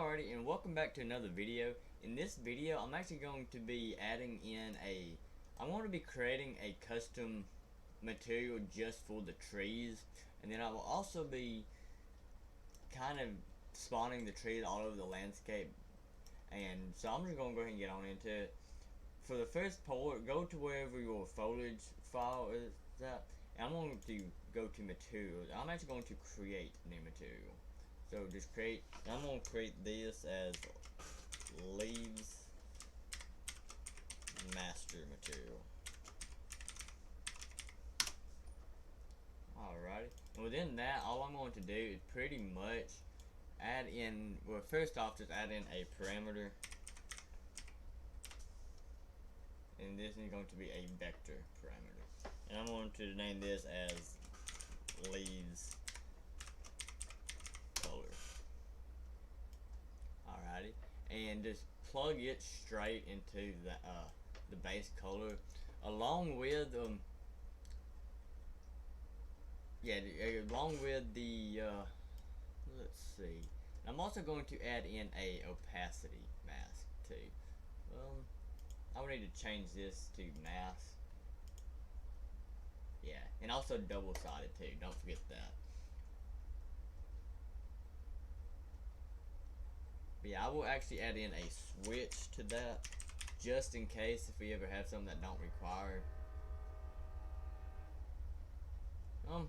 Alrighty, and welcome back to another video. In this video, I'm actually going to be adding in I want to be creating a custom material just for the trees, and then I will also be kind of spawning the trees all over the landscape. And so I'm just going to go ahead and get on into it. For the first part, go to wherever your foliage file is at, and I'm going to go to materials. I'm actually going to create new material. So just create, I'm going to create this as leaves master material. Alrighty, and within that, all I'm going to do is pretty much add in, well, first off, just add in a parameter. And this is going to be a vector parameter. And I'm going to name this as leaves color. Alrighty, and just plug it straight into the base color, along with along with the let's see. I'm also going to add in a opacity mask too. I would need to change this to mask. Yeah, and also double-sided too. Don't forget that. But yeah, I will actually add in a switch to that, just in case if we ever have something that don't require.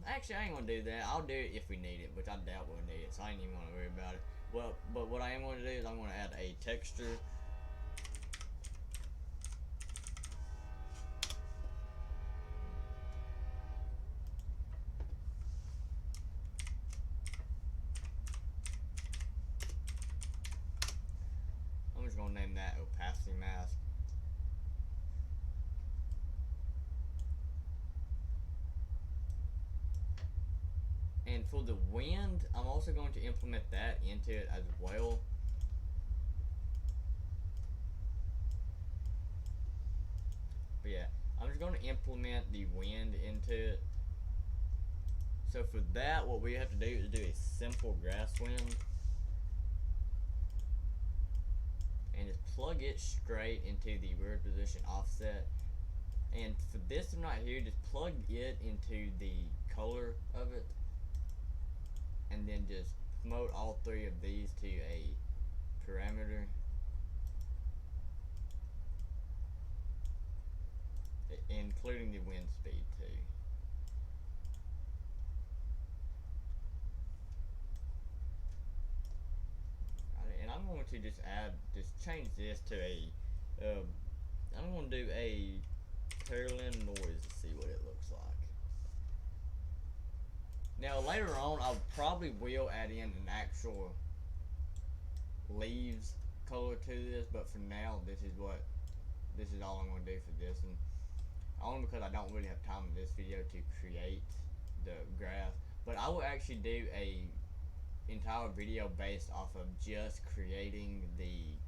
Actually, I ain't gonna do that. I'll do it if we need it, which I doubt we'll need it, so I ain't even gonna worry about it. Well, but what I am gonna do is I'm gonna add a texture. I'm just gonna name that opacity mask. And for the wind, I'm also going to implement that into it as well. But yeah, I'm just going to implement the wind into it. So for that, what we have to do is do a simple grass wind. And just plug it straight into the word position offset. And for this one right here, just plug it into the color of it. And then just promote all three of these to a parameter. Including the wind speed too. And I'm going to just change this to a, I'm going to do a purling noise to see what it looks like. Now later on, I probably will add in an actual leaves color to this, but for now, this is all I'm going to do for this, and only because I don't really have time in this video to create the graph. But I will actually do a entire video based off of just creating the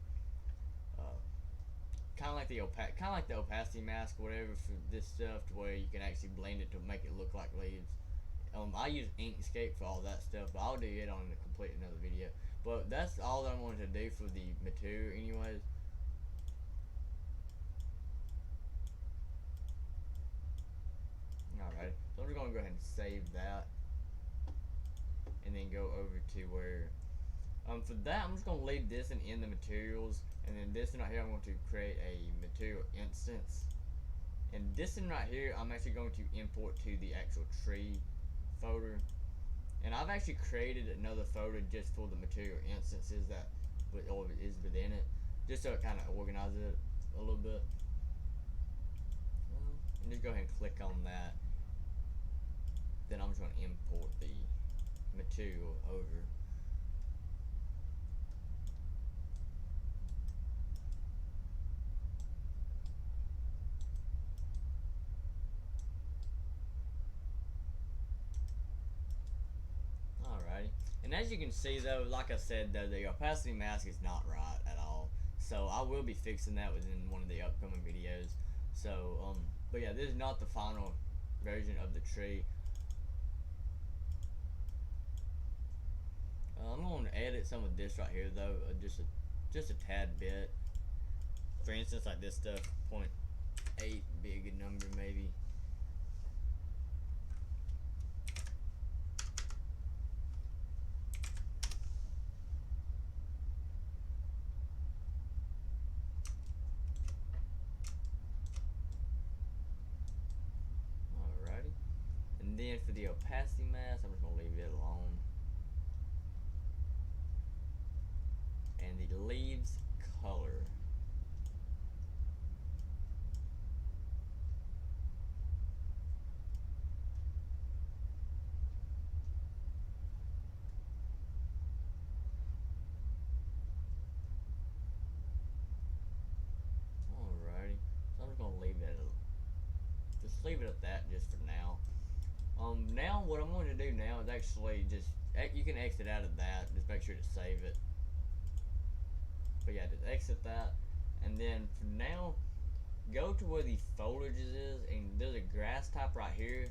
kind of like the opacity mask, whatever, for this stuff, to where you can actually blend it to make it look like leaves. I use Inkscape for all that stuff, but I'll do it on a complete another video. But that's all that I wanted to do for the material anyways. Alright, so I'm just going to go ahead and save that. And then go over to where, for that, I'm just going to leave this in the materials. And then this one right here, I'm going to create a material instance. And this one right here, I'm actually going to import to the actual tree folder. And I've actually created another folder just for the material instances that is within it, just so it kind of organizes it a little bit. And just go ahead and click on that. Then I'm just going to import the material over. Alrighty, and as you can see though, like I said though, the opacity mask is not right at all. So I will be fixing that within one of the upcoming videos. So but yeah, this is not the final version of the tree. I'm going to edit some of this right here though, just a tad bit. For instance, like this stuff, 0.8, big number maybe. Alrighty. And then for the opacity mask, I'm just going to leave it alone. And the leaves color. Alrighty. So I'm just going to leave it, just leave it at that just for now. Now what I'm going to do now is actually just, you can exit out of that, just make sure to save it. But yeah, just exit that, and then for now, go to where the foliage is, and there's a grass type right here,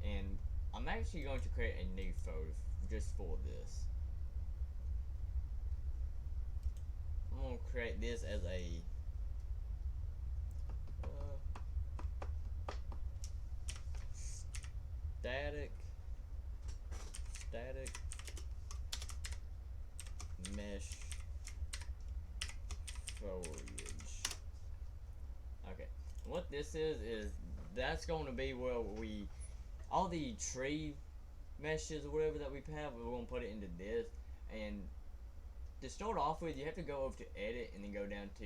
and I'm actually going to create a new photo just for this. I'm going to create this as a static mesh foliage. Okay, what this is that's going to be where all the tree meshes or whatever that we have, we're going to put it into this. And to start off with, you have to go over to edit and then go down to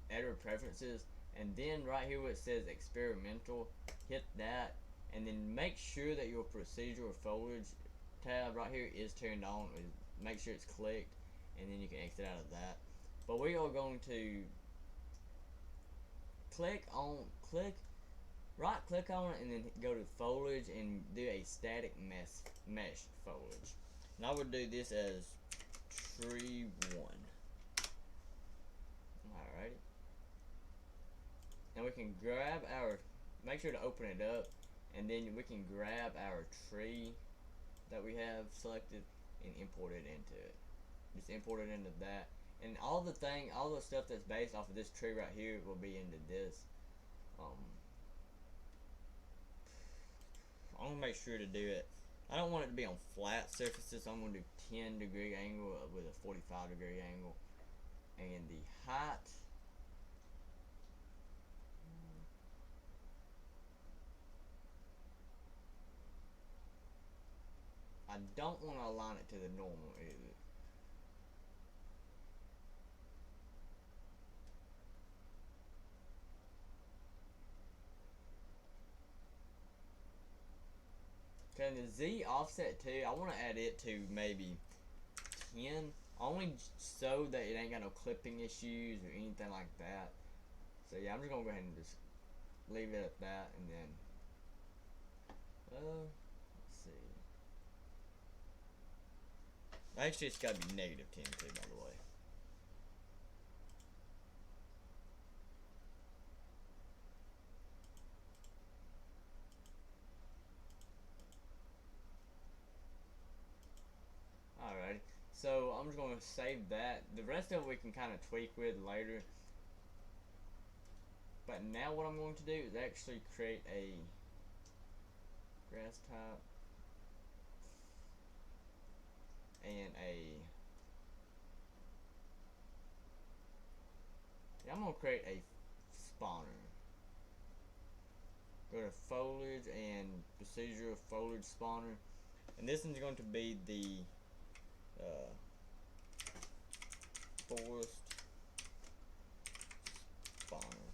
editor preferences, and then right here where it says experimental, hit that, and then make sure that your procedural foliage tab right here is turned on. Make sure it's clicked, and then you can exit out of that. But we are going to right click on it and then go to foliage and do a static mesh foliage. And I would do this as tree 1. Alrighty. And we can grab make sure to open it up, and then we can grab our tree that we have selected and import it into it. Just import it into that. And all the stuff that's based off of this tree right here will be into this. I'm gonna make sure to do it. I don't want it to be on flat surfaces, so I'm gonna do 10-degree angle with a 45-degree angle. And the height, I don't want to align it to the normal either. Okay, and the Z offset too, I want to add it to maybe 10, only so that it ain't got no clipping issues or anything like that. So yeah, I'm just gonna go ahead and just leave it at that, and then let's see. Actually, it's gotta be -10 too, by the way. Alrighty, so I'm just going to save that. The rest of it we can kind of tweak with later. But now what I'm going to do is actually create a grass type and I'm going to create a spawner. Go to foliage and procedural foliage spawner, and this one's going to be the forest spawner.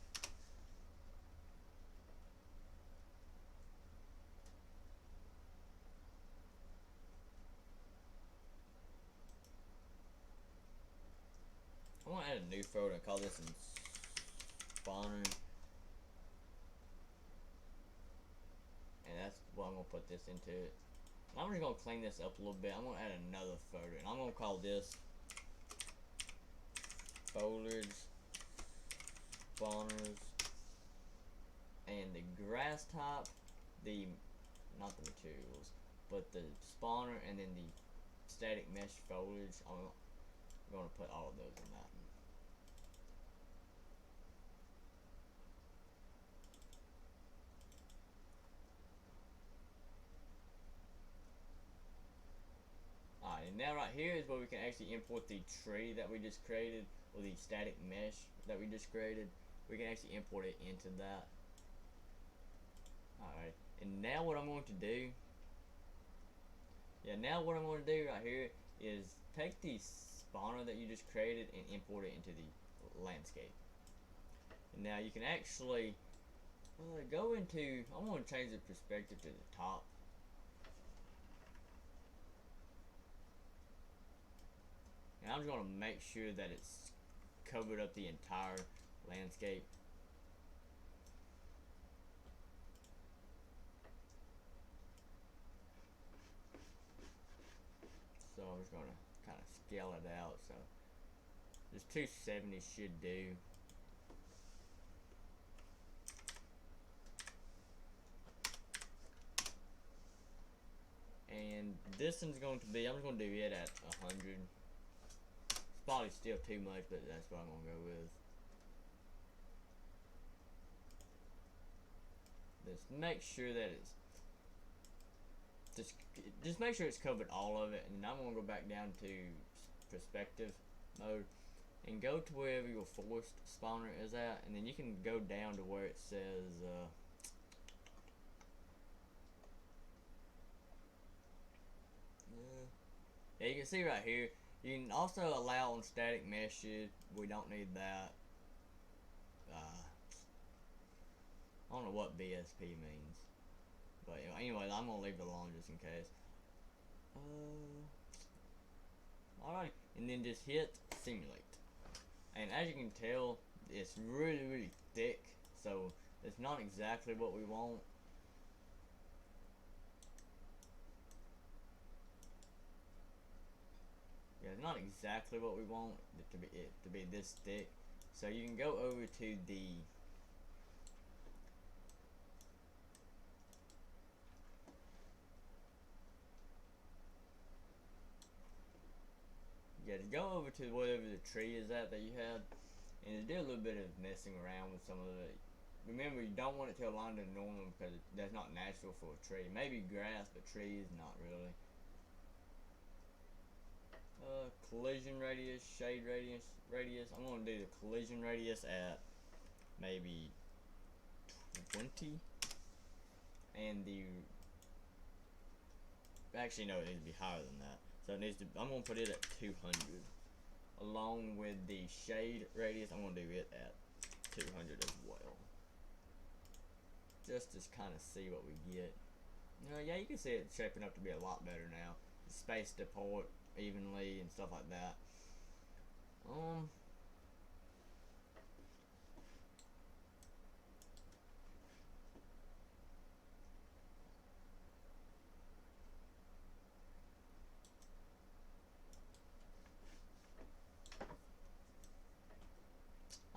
I want to add a new folder and call this spawner, and that's what I'm going to put this into it. I'm just going to clean this up a little bit. I'm going to add another folder, and I'm going to call this foliage spawners, and the grass type, not the materials, but the spawner, and then the static mesh foliage. I'm going to put all of those in that. Alright, and now right here is where we can actually import the tree that we just created, or the static mesh that we just created. We can actually import it into that. Alright, and now what I'm going to do, right here is take the spawner that you just created and import it into the landscape. And now you can actually go into, I'm going to change the perspective to the top. And I'm just going to make sure that it's covered up the entire landscape. So I'm just going to kind of scale it out. So this 270 should do. And this one's going to be, I'm just going to do it at 100. It's probably still too much, but that's what I'm going to go with. Just make sure that it's just make sure it's covered all of it, and then I'm gonna go back down to perspective mode and go to wherever your forest spawner is at, and then you can go down to where it says yeah, you can see right here. You can also allow on static meshes. We don't need that. I don't know what BSP means, but anyway, I'm gonna leave it alone just in case. Alright, and then just hit simulate, and as you can tell, it's really thick, so it's not exactly what we want. Yeah, it's not exactly what we want it to be this thick. So you can go over to the to go over to whatever the tree is at that you had, and to do a little bit of messing around with some of it. Remember, you don't want it to align to normal because that's not natural for a tree. Maybe grass, but trees, not really. Collision radius, shade radius. I'm going to do the collision radius at maybe 20, and the actually no, it needs to be higher than that. So it needs to. I'm going to put it at 200, along with the shade radius. I'm going to do it at 200 as well, just to kind of see what we get. Yeah, you can see it shaping up to be a lot better now. It's spaced apart evenly and stuff like that.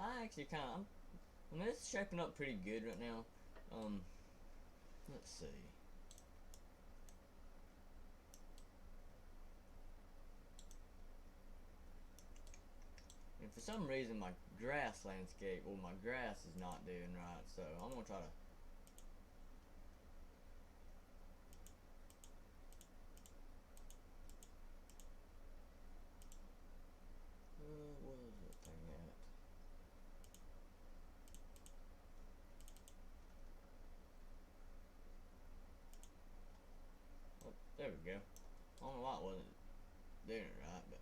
I actually kind of, I mean, it's shaping up pretty good right now. Let's see. And for some reason, my grass landscape, well, my grass is not doing right, so I'm gonna try to. What is that thing at? Oh, there we go. I don't know why it wasn't doing it right, but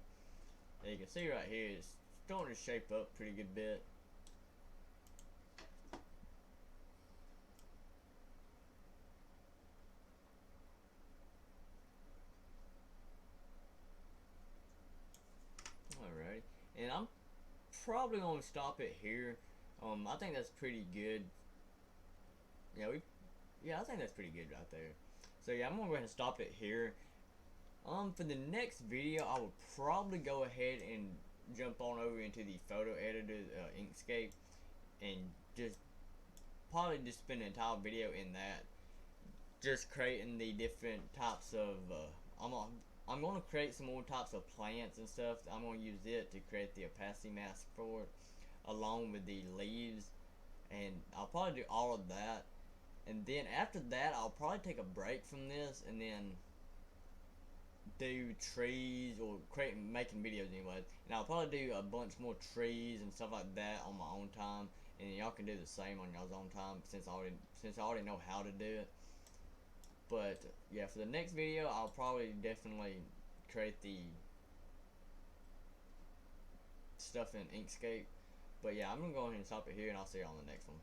yeah, you can see right here it's starting to shape up pretty good bit. Alright, and I'm probably gonna stop it here. I think that's pretty good. Yeah, I think that's pretty good right there. So yeah, I'm gonna go ahead and stop it here. For the next video, I will probably go ahead and jump on over into the photo editor, Inkscape, and just probably just spend an entire video in that, just creating the different types of. I'm going to create some more types of plants and stuff. I'm going to use it to create the opacity mask for it, along with the leaves, and I'll probably do all of that. And then after that, I'll probably take a break from this and then do trees or making videos anyway. And I'll probably do a bunch more trees and stuff like that on my own time, and y'all can do the same on y'all's own time since I already know how to do it. But yeah, for the next video, I'll probably definitely create the stuff in Inkscape. But yeah, I'm gonna go ahead and stop it here, and I'll see you on the next one.